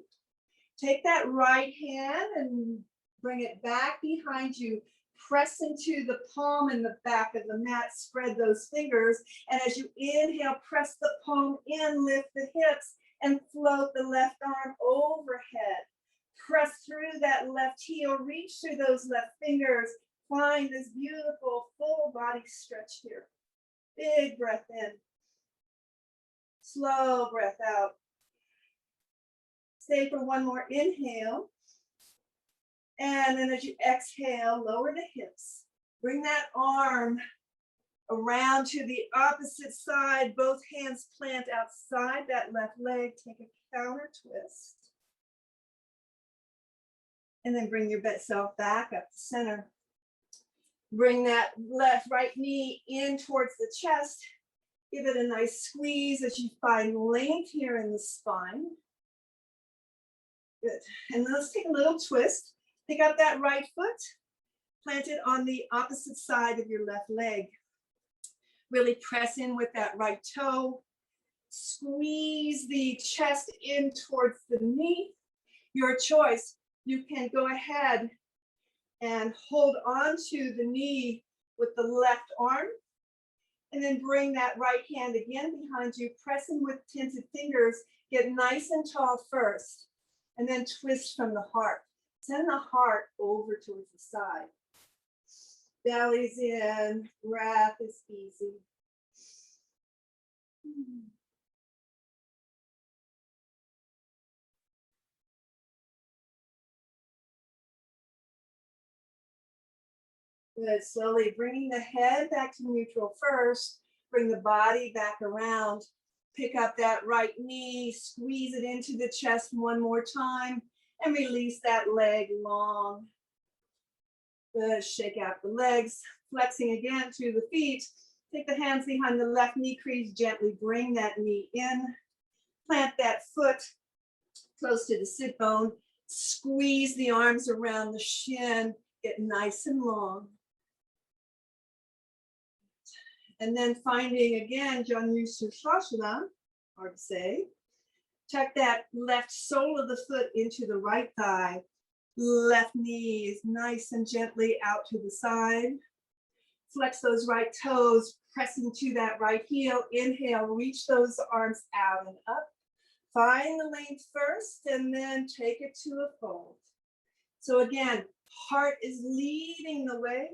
Take that right hand and bring it back behind you. Press into the palm and the back of the mat. Spread those fingers. And as you inhale, press the palm in, lift the hips, and float the left arm overhead. Press through that left heel. Reach through those left fingers. Find this beautiful full body stretch here. Big breath in. Slow breath out. Stay for one more inhale. And then as you exhale, lower the hips. Bring that arm around to the opposite side. Both hands plant outside that left leg. Take a counter twist. And then bring your self back up to center. Bring that right knee in towards the chest. Give it a nice squeeze as you find length here in the spine. Good. And then let's take a little twist. Pick up that right foot, plant it on the opposite side of your left leg. Really press in with that right toe. Squeeze the chest in towards the knee. Your choice. You can go ahead and hold on to the knee with the left arm. And then bring that right hand again behind you. Press in with tinted fingers. Get nice and tall first. And then twist from the heart. Send the heart over towards the side. Belly's in. Breath is easy. Good. Slowly bringing the head back to neutral first. Bring the body back around. Pick up that right knee. Squeeze it into the chest one more time. And release that leg long. Good. Shake out the legs. Flexing again through the feet. Take the hands behind the left knee crease. Gently bring that knee in. Plant that foot close to the sit bone. Squeeze the arms around the shin. Get nice and long. And then finding again Janu Sushasana, hard to say. Tuck that left sole of the foot into the right thigh. Left knee is nice and gently out to the side. Flex those right toes, pressing to that right heel. Inhale, reach those arms out and up. Find the length first and then take it to a fold. So again, heart is leading the way.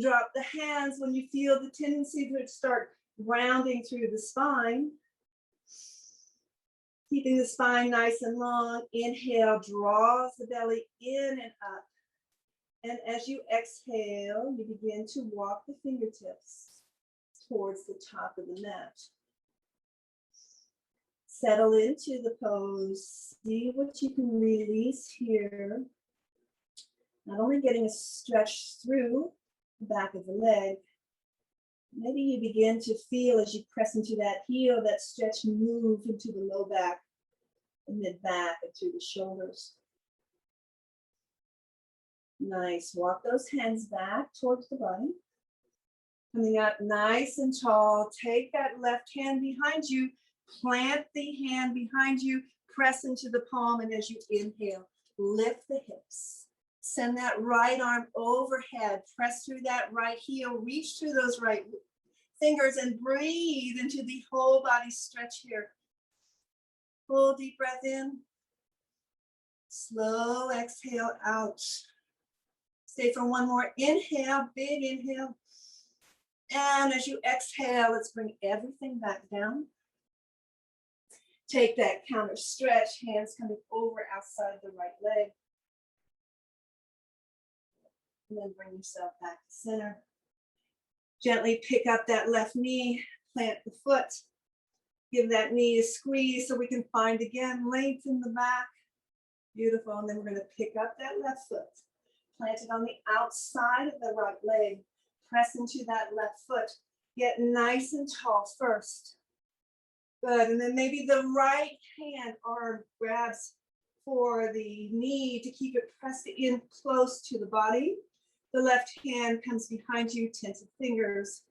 Drop the hands when you feel the tendency to start rounding through the spine. Keeping the spine nice and long. Inhale, draws the belly in and up. And as you exhale, you begin to walk the fingertips towards the top of the mat. Settle into the pose. See what you can release here. Not only getting a stretch through the back of the leg, maybe you begin to feel as you press into that heel, that stretch move into the low back, the mid back, and through the shoulders. Nice. Walk those hands back towards the body. Coming up nice and tall. Take that left hand behind you. Plant the hand behind you. Press into the palm. And as you inhale, lift the hips. Send that right arm overhead. Press through that right heel. Reach through those right fingers and breathe into the whole body stretch here. Full deep breath in. Slow exhale out. Stay for one more inhale, big inhale. And as you exhale, let's bring everything back down. Take that counter stretch, hands coming over outside the right leg. And then bring yourself back to center. Gently pick up that left knee, plant the foot. Give that knee a squeeze so we can find again length in the back. Beautiful. And then we're going to pick up that left foot. Plant it on the outside of the right leg. Press into that left foot. Get nice and tall first. Good. And then maybe the right hand arm grabs for the knee to keep it pressed in close to the body. The left hand comes behind you, tense fingers.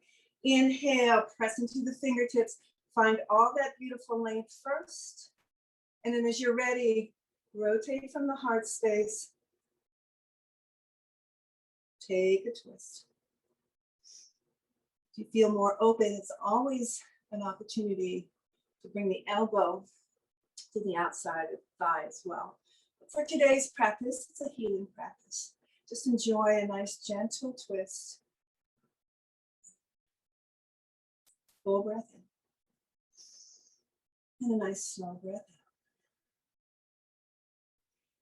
Inhale, press into the fingertips. Find all that beautiful length first. And then as you're ready, rotate from the heart space. Take a twist. If you feel more open, it's always an opportunity to bring the elbow to the outside of the thigh as well. But for today's practice, it's a healing practice. Just enjoy a nice gentle twist. Full breath in. And a nice slow breath out.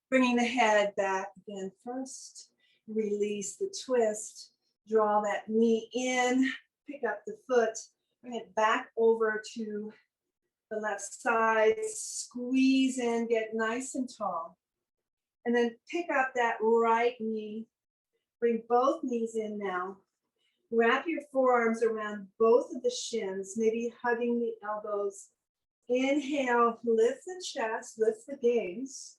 Bringing the head back again first. Release the twist. Draw that knee in. Pick up the foot. Bring it back over to the left side. Squeeze in. Get nice and tall. And then pick up that right knee. Bring both knees in now. Wrap your forearms around both of the shins, maybe hugging the elbows. Inhale, lift the chest, lift the gaze.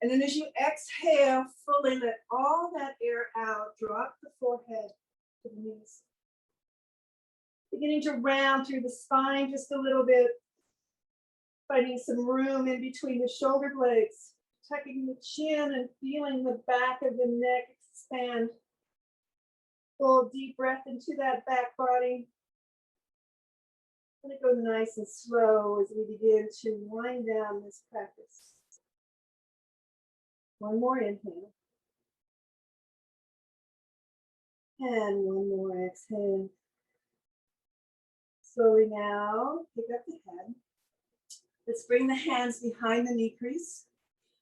And then as you exhale, fully let all that air out. Drop the forehead to the knees. Beginning to round through the spine just a little bit. Finding some room in between the shoulder blades. Tucking the chin and feeling the back of the neck expand. Full deep breath into that back body. I'm going to go nice and slow as we begin to wind down this practice. One more inhale. And one more exhale. Slowly now, pick up the head. Let's bring the hands behind the knee crease.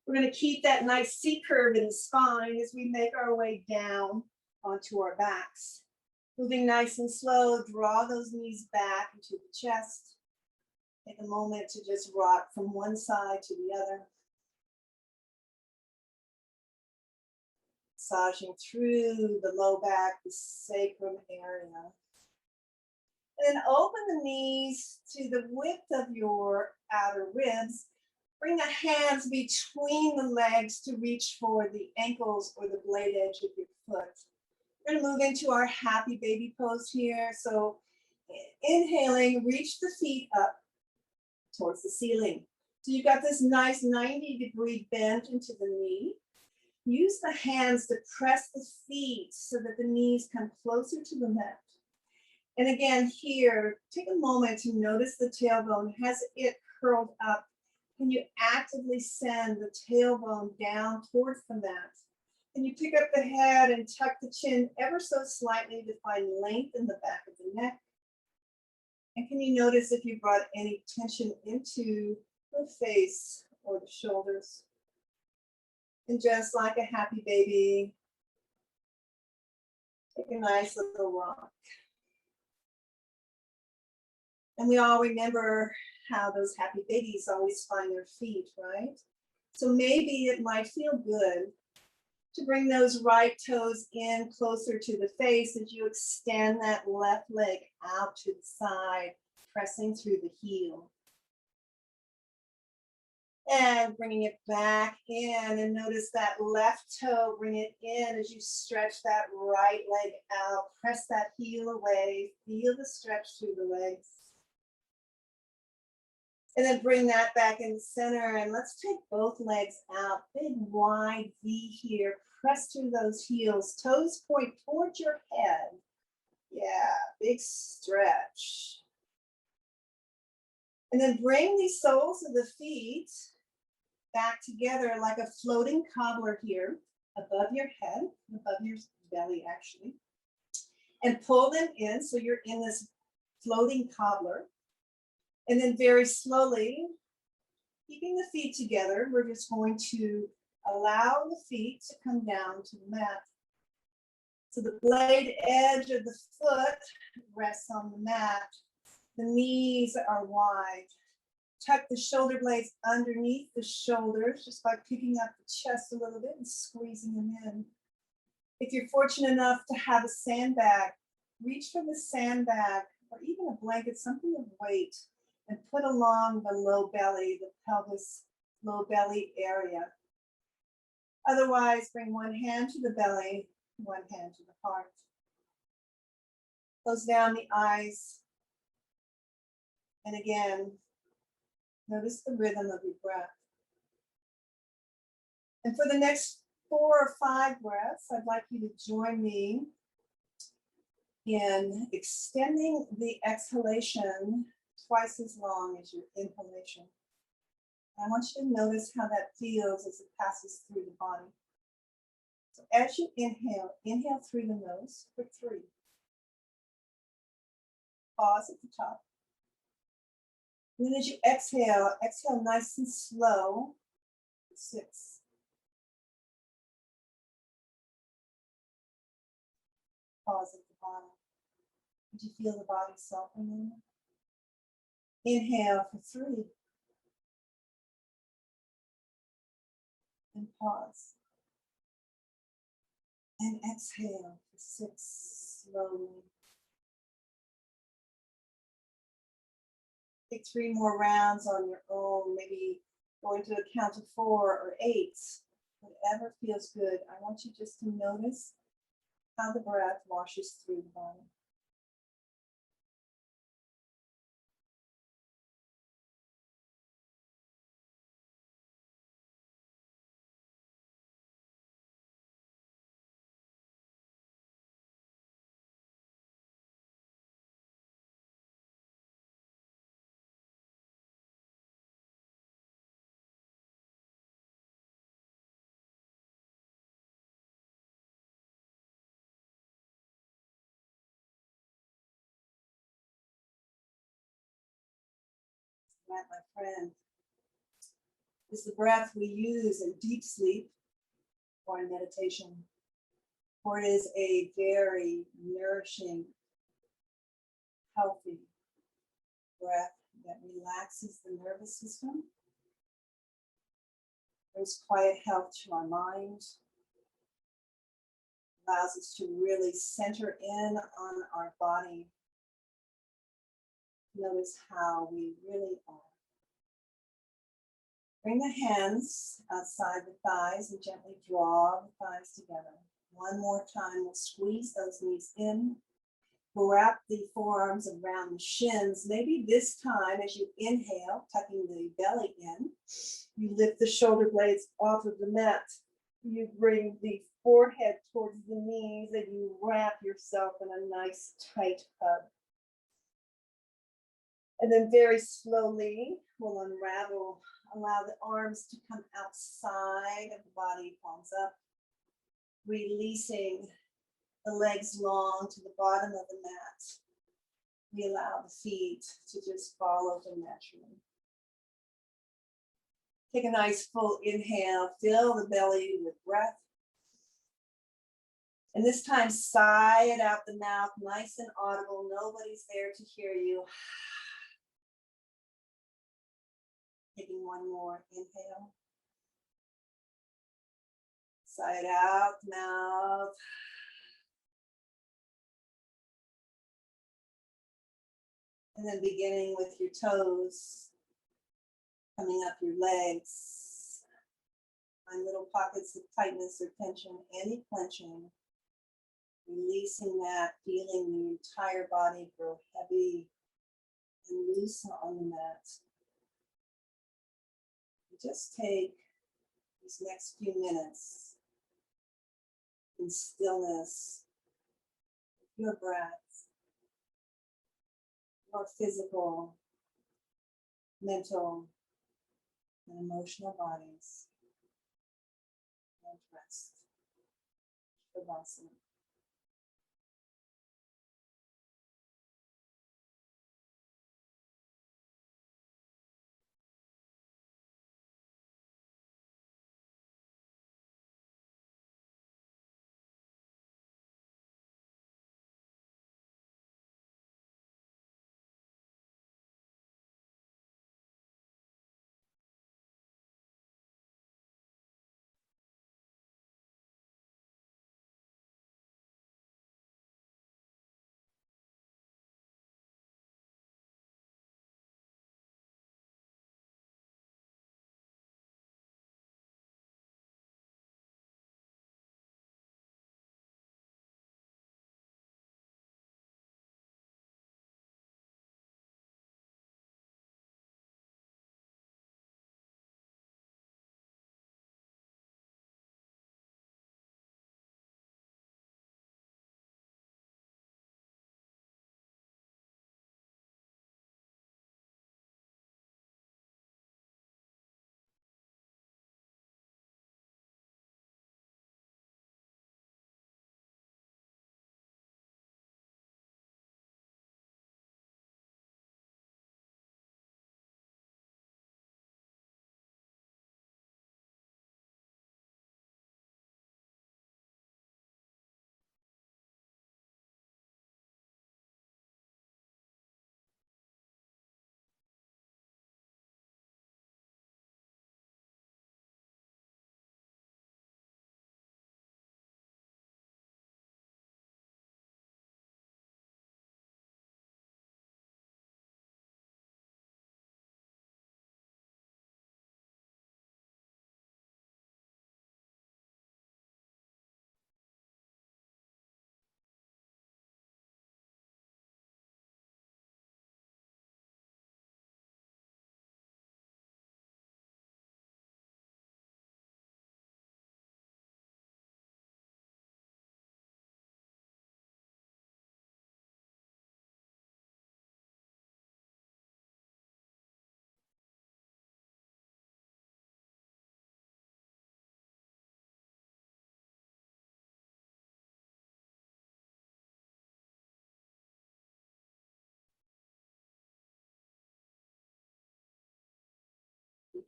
We're going to keep that nice C curve in the spine as we make our way down onto our backs. Moving nice and slow, draw those knees back into the chest. Take a moment to just rock from one side to the other. Massaging through the low back, the sacrum area. And then open the knees to the width of your outer ribs. Bring the hands between the legs to reach for the ankles or the blade edge of your foot. We're going to move into our happy baby pose here. So inhaling, reach the feet up towards the ceiling. So you've got this nice 90-degree bend into the knee. Use the hands to press the feet so that the knees come closer to the mat. And again here, take a moment to notice the tailbone. Has it curled up? Can you actively send the tailbone down towards the mat? Can you pick up the head and tuck the chin ever so slightly to find length in the back of the neck? And can you notice if you brought any tension into the face or the shoulders? And just like a happy baby, take a nice little rock. And we all remember how those happy babies always find their feet, right? So maybe it might feel good to bring those right toes in closer to the face as you extend that left leg out to the side, pressing through the heel. And bringing it back in, and notice that left toe, bring it in as you stretch that right leg out, press that heel away, feel the stretch through the legs. And then bring that back in the center, and let's take both legs out, big wide V here, press through those heels, toes point towards your head. Yeah, big stretch. And then bring the soles of the feet back together like a floating cobbler here, above your head, above your belly actually. And pull them in so you're in this floating cobbler. And then very slowly, keeping the feet together, we're just going to allow the feet to come down to the mat. So the blade edge of the foot rests on the mat. The knees are wide. Tuck the shoulder blades underneath the shoulders just by picking up the chest a little bit and squeezing them in. If you're fortunate enough to have a sandbag, reach for the sandbag or even a blanket, something of weight, and put along the low belly, the pelvis, low belly area. Otherwise, bring one hand to the belly, one hand to the heart. Close down the eyes. And again, notice the rhythm of your breath. And for the next 4 or 5 breaths, I'd like you to join me in extending the exhalation twice as long as your inhalation. I want you to notice how that feels as it passes through the body. So as you inhale, inhale through the nose for 3. Pause at the top. And then as you exhale, exhale nice and slow. 6. Pause at the bottom. Did you feel the body softening? Inhale for 3. And pause. And exhale for 6, slowly. Take 3 more rounds on your own, maybe going to a count of 4 or 8, whatever feels good. I want you just to notice how the breath washes through the body. That, my friend, is the breath we use in deep sleep or in meditation, for it is a very nourishing, healthy breath that relaxes the nervous system, brings quiet health to our mind, allows us to really center in on our body. Notice how we really are. Bring the hands outside the thighs and gently draw the thighs together. One more time, we'll squeeze those knees in. Wrap the forearms around the shins. Maybe this time, as you inhale, tucking the belly in, you lift the shoulder blades off of the mat. You bring the forehead towards the knees and you wrap yourself in a nice tight hug. And then very slowly, we'll unravel. Allow the arms to come outside of the body, palms up, releasing the legs long to the bottom of the mat. We allow the feet to just fall over naturally. Take a nice full inhale, fill the belly with breath. And this time, sigh it out the mouth, nice and audible. Nobody's there to hear you. Taking one more inhale. Side out, mouth. And then beginning with your toes, coming up your legs. Find little pockets of tightness or tension, any clenching. Releasing that, feeling the entire body grow heavy and loose on the mat. Just take these next few minutes in stillness, your breath, your physical, mental, and emotional bodies, and rest. Shavasana.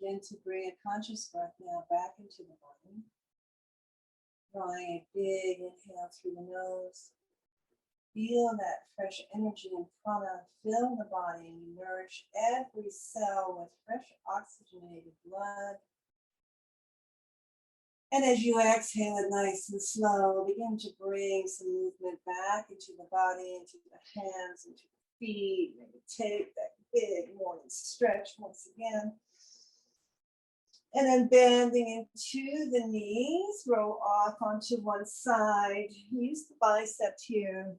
Begin to bring a conscious breath now back into the body. Drawing a big inhale through the nose. Feel that fresh energy and prana fill the body and nourish every cell with fresh oxygenated blood. And as you exhale it nice and slow, begin to bring some movement back into the body, into the hands, into the feet. Maybe take that big morning stretch once again. And then bending into the knees, roll off onto one side. Use the bicep here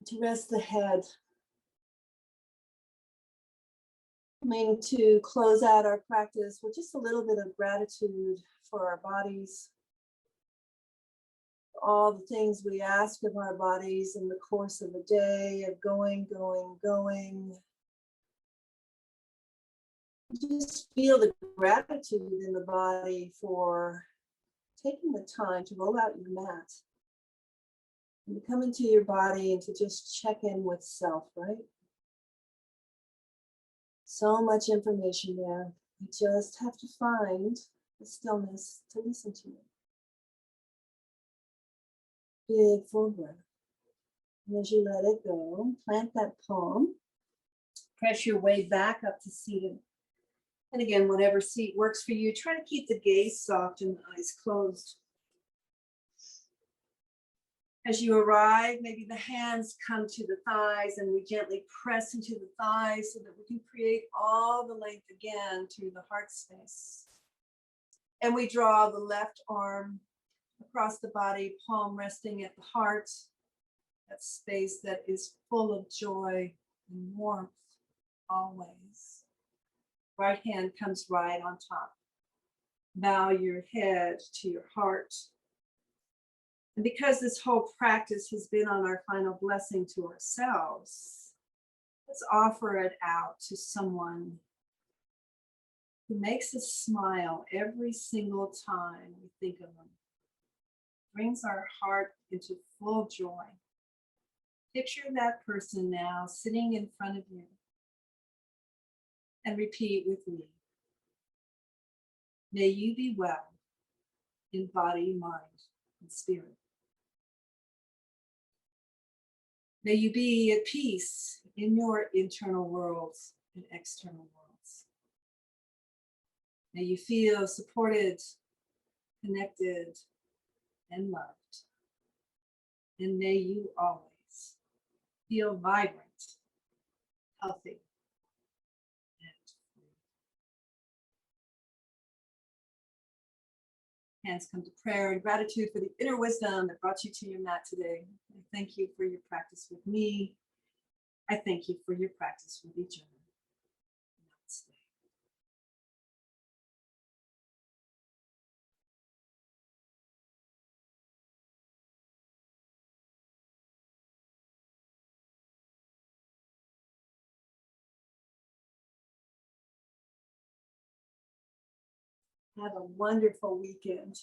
to rest the head. Coming to close out our practice with just a little bit of gratitude for our bodies. All the things we ask of our bodies in the course of a day of going. Just feel the gratitude in the body for taking the time to roll out your mat and to come into your body and to just check in with self, right? So much information there. You just have to find the stillness to listen to it. Big full breath. And as you let it go, plant that palm. Press your way back up to seated. And again, whatever seat works for you, try to keep the gaze soft and the eyes closed. As you arrive, maybe the hands come to the thighs and we gently press into the thighs so that we can create all the length again to the heart space. And we draw the left arm across the body, palm resting at the heart, that space that is full of joy and warmth always. Right hand comes right on top. Bow your head to your heart. And because this whole practice has been on our final blessing to ourselves, let's offer it out to someone who makes us smile every single time we think of them. Brings our heart into full joy. Picture that person now sitting in front of you and repeat with me. May you be well in body, mind, and spirit. May you be at peace in your internal worlds and external worlds. May you feel supported, connected, and loved. And may you always feel vibrant, healthy, and free. Hands come to prayer and gratitude for the inner wisdom that brought you to your mat today. I thank you for your practice with me. I thank you for your practice with each other. Namaste. Have a wonderful weekend.